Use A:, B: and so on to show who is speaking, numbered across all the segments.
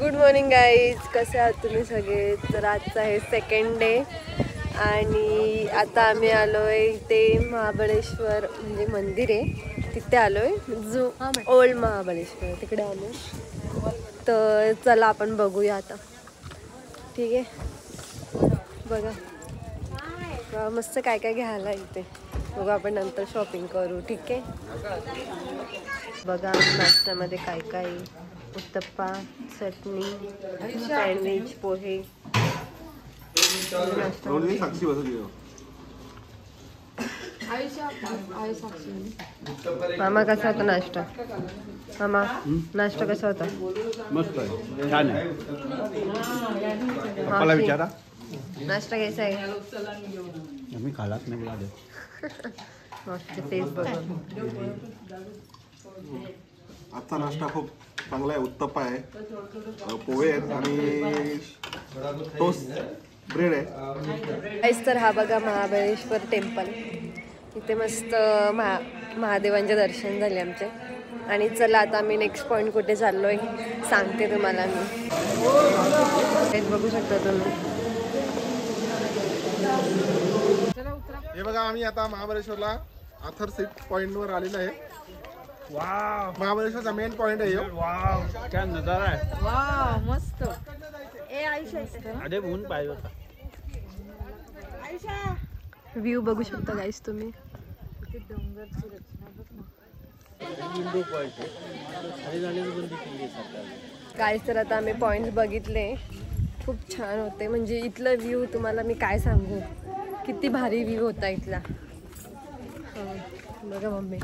A: Good morning guys, कसे आहात तुम्ही सगळे? तर आजचा आहे सेकंड डे आणि आता आम्ही आलोय इथे महाबळेश्वर म्हणजे मंदिर आहे तिथे आलोय, जो ओल्ड महाबळेश्वर तिकडे आलो. तर चला आपण बघूया आता. ठीक आहे, बघा मस्त काय काय घ्यायला इथे. बघू आपण नंतर शॉपिंग करू. ठीक आहे, बघा नाश्त्यामध्ये काय काय: उत्तप्पा, चटणी, सँडविच, पोहे. मामा कसा होता नाश्ता? मामा नाश्ता कसा होता?
B: मस्त आहे, छान आहे. मला विचारा
A: नाश्ता कैसा आहे?
B: मी खालाच नाही बोला.
A: तेच बघा.
C: आजचा नाश्ता खूप चांगला आहे. उत्तप्पा आहे, पोहे आहेत आणि टोस्ट ब्रेड आहे.
A: तर हा बघा महाबळेश्वर टेम्पल. इथे मस्त महादेवांचे दर्शन झाले आमचे. आणि चला आता आम्ही नेक्स्ट पॉईंट कुठे चाललोय सांगते तुम्हाला मी. हेच बघू शकता तुम्ही.
C: हे बघा, आम्ही आता महाबळेश्वरला आथर सीट पॉइंट वर आलेलो आहे.
B: वाव,
C: महाबळेश्वरचा मेन पॉइंट आहे.
B: वाव क्या नजारा आहे.
D: वाव मस्त. ए आयुषा,
B: अरे ऊन पाहिजे होता.
A: व्ह्यू बघू शकता गाईस तुम्ही. गाईस तर आता आम्ही पॉइंट्स बघितले, खूप छान होते. म्हणजे इथलं व्ह्यू तुम्हाला मी काय सांगू, किती भारी व्ह्यू होता इथला. बघा मम्मी,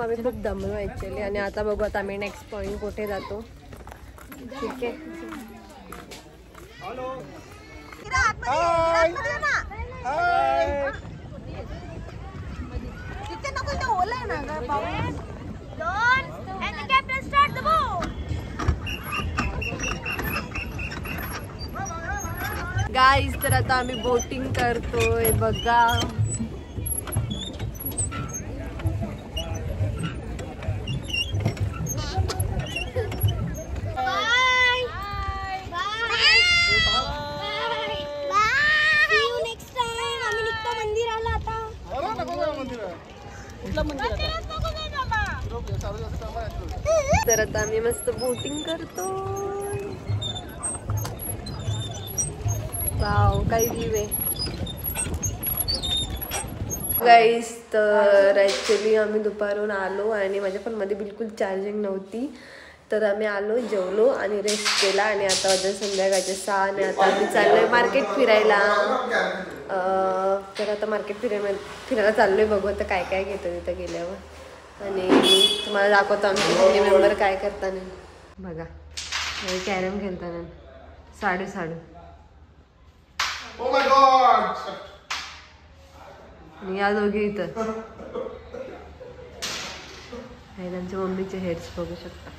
A: आम्ही खूप दमलो ॲक्च्युली. आणि आता बघू आता आम्ही नेक्स्ट पॉईंट कुठे जातो. ठीक आहे, गाईज तर आता आम्ही बोटिंग करतोय बघा. तर आता आम्ही मस्त बोटिंग करतो. वाव, काही व्ह्यू आहे गाईस. तर ॲक्च्युली आम्ही दुपारून आलो आणि माझ्या फोनमध्ये बिलकुल चार्जिंग नव्हती. तर आम्ही आलो, जेवलो आणि रेस्ट केला. आणि आता वाजले संध्याकाळचे 6 आणि आता आम्ही चाललोय मार्केट फिरायला. तर आता मार्केट फिरायला चाललोय. बघू आता काय काय घेतो तिथं गेल्यावर. आणि तुम्हाला दाखवतो आमचे फॅमिली मेंबर काय करताना. बघा, कॅरम खेळताना साडू.
C: Oh my God!
A: आणि या दोघी इथं त्यांच्या मम्मीचे हेड्स बघू शकता.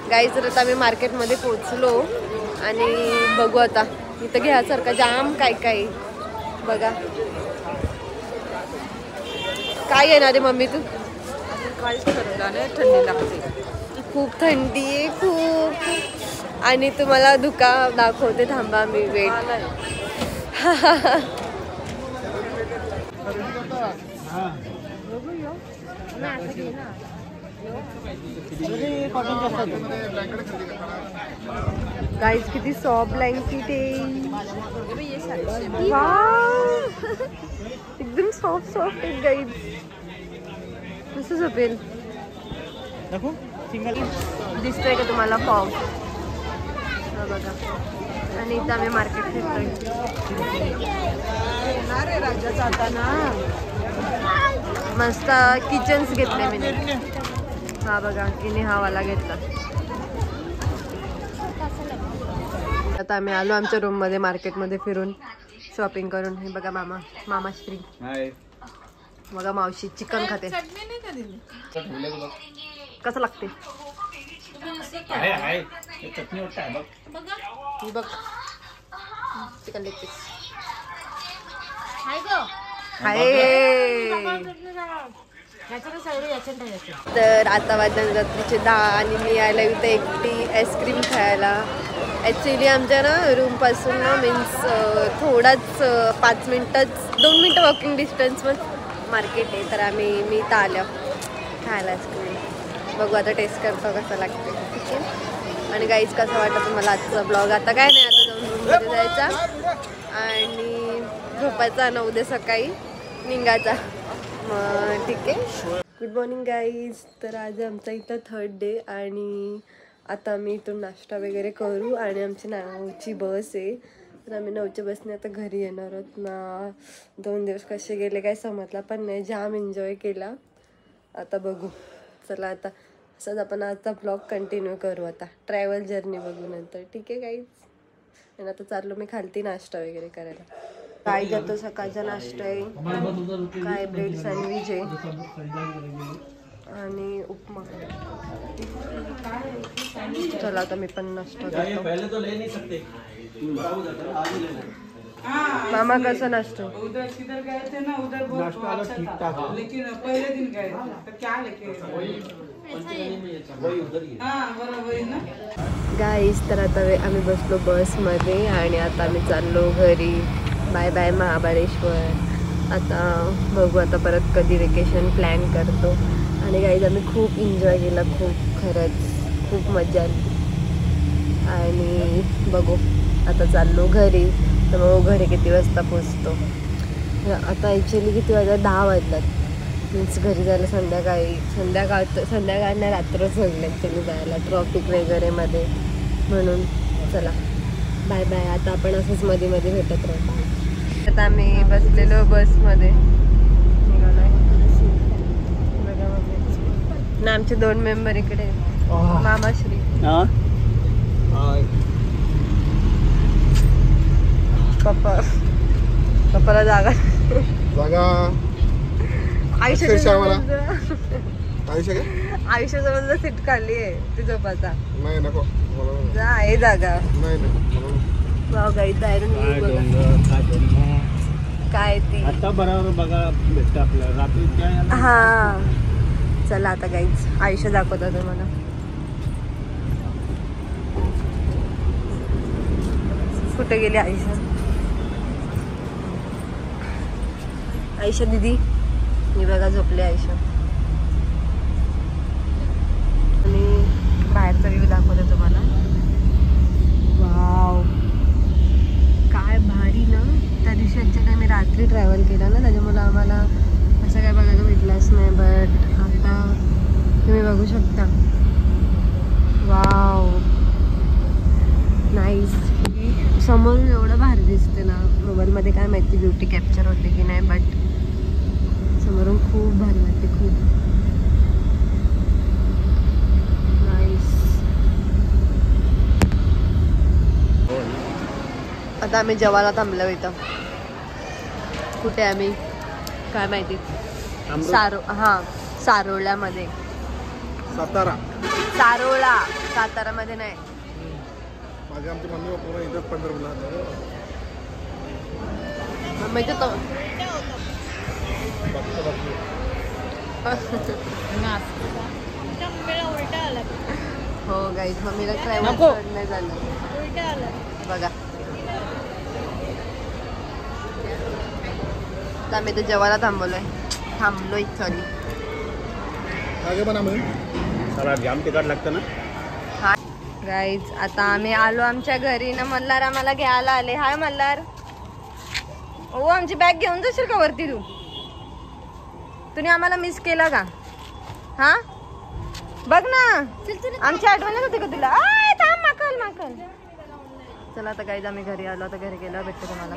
A: गाईज तर आता आम्ही मार्केटमध्ये पोचलो आणि बघू आता इथं घ्यासारखं जाम काय काय. बघा काय घेणार आहे मम्मी तू?
D: काहीच ठरवलं नाही, थंडी लागते
A: खूप, थंडी आहे खूप. आणि तुम्हाला धुका दाखवते, थांबा मी वेट. गाईज किती सॉफ्ट ब्लँकेट आहे. एकदम सॉफ्ट आहे गाईज. कसं झोपेल? दिसतोय का तुम्हाला फॉग? बघा. आणि इथं आम्ही मार्केट फिरतोय.
D: राज्यात जाताना
A: मस्त किचन्स घेतले मी. हा बघा, हिने हा वाला घेतला. आता आम्ही आलो आमच्या रूम मध्ये मार्केटमध्ये फिरून शॉपिंग करून. हे बघा मामाश्री. बघा मावशी चिकन खाते. कसं लागते? बघ चिकन लेग पीस. तर आता वाजले रात्रीचे 10 आणि मी यायला इथे एकटी आईस्क्रीम खायला. ॲक्च्युली आमच्या ना रूमपासून ना मीन्स थोडाच 5 मिनटंच 2 मिनटं वॉकिंग डिस्टन्सवर मार्केट आहे. तर मी इथं आलं खायला आईस्क्रीम. बघू आता टेस्ट करतो कसं लागते. ठीक आहे. आणि गाईज कसं वाटतं मला आजचा ब्लॉग. आता काय नाही, आता जाऊन रूममध्ये जायचा आणि झोपायचा 9 उद्या सकाळी निघायचा. मग ठीक आहे. Good morning guys. तर आज आमचा इथं 3rd डे आणि आता आम्ही इथून नाश्ता वगैरे करू आणि आमची 9ची बस आहे. तर आम्ही 9च्या बसने आता घरी येणार आहोत ना. 2 दिवस कसे गेले काय समजला पण नाही. जाम एन्जॉय केला. आता बघू. चला आता असंच आपण आजचा ब्लॉग कंटिन्यू करू. आता ट्रॅव्हल जर्नी बघू नंतर. ठीक आहे गाईज. आणि आता चाललो मी खालती नाश्ता वगैरे करायला. काय जातो सकाळचा नाश्ता आहे. काय ब्रेड सँडविच आहे आणि उपमा. चला आता मी पण नाश्ता करतो. मामा कसा नाश्ता.
E: उधर किधर गए थे ना, उधर बहुत अच्छा था, लेकिन पहले दिन गए थे तो क्या लेके वही ना.
A: गाईस तर आता आम्ही बसलो बसमध्ये आणि आता आम्ही चाललो घरी. Bye bye Mahabaleshwar. आता बघू आता परत कधी वेकेशन प्लॅन करतो. आणि गाईज आम्ही खूप एन्जॉय केला. खूप खरंच खूप मजा आली. आणि बघू आता चाललो घरी. तर मग घरी किती वाजता पोचतो. आता ॲक्च्युली किती वाजता 10 वाजतात. मीन्स घरी जायला संध्याकाळ नाही रात्रच होईल ॲक्च्युली जायला ट्रॉफिक वगैरेमध्ये. म्हणून चला बाय बाय. आता आपण असंच मध्ये मध्ये भेटत राहतो. आता आम्ही बसलेलो बसमध्ये निघालोय. बघा मम्मी ना आमचे 2 मेंबर इकडे. मामाश्री पप्पाला जागा आयुष्यासोबत सीट काढली आहे ती झोपाचा.
C: नाही नको
A: जा आहे जागा. वाव गाई बाहेरून काय ती
B: आता बरोबर बघा भेटतं आपल्याला रात्री.
A: हा चला आता गाईच आयुष्य दाखवता तुम्हाला. कुठे गेली आयुष्य. आयुष्य दीदी मी बघा झोपले आयुष्य. आणि बाहेरचा व्ह्यू दाखवते तुम्हाला. वाव काय भारी ना. त्या दिवशी ॲक्च्युली मी रात्री ट्रॅव्हल केला ना त्याच्यामुळे आम्हाला असं काय बघायला भेटलंच नाही. बट आता तुम्ही बघू शकता. Wow nice. समोरून एवढं भारी दिसते ना. मोबाईलमध्ये काय माहिती ब्युटी कॅप्चर होते की नाही बट समोरून खूप भारी वाटते. खूप नाईस. आता आम्ही जेवायला थांबलो इथं. कुठे आम्ही काय माहिती. सारोळ्यामध्ये. सारोळा सातारामध्ये नाही.
C: माझे आमची मम्मी पप्पा इथं पंढरपूरला.
A: मम्मीचं तो हो गाईज मम्मीला ट्रॅव्हल नाही झालं बघा. आम्ही तर जेवायला थांबलोय सॉरी.
B: जाम तिखट लागतं ना.
A: हा गाईज आता आम्ही आलो आमच्या घरी ना. मल्हार आम्हाला घ्यायला आले. हाय मल्हार. ओ आमची बॅग घेऊन जाशील का वरती तू. तुम्ही आम्हाला मिस केला का. हा बघ ना आमची आठवण होती का तुला. थांब माकल. चला आता गाईज आम्ही घरी आलो. आता घरी गेल्यावर भेटतो तुम्हाला.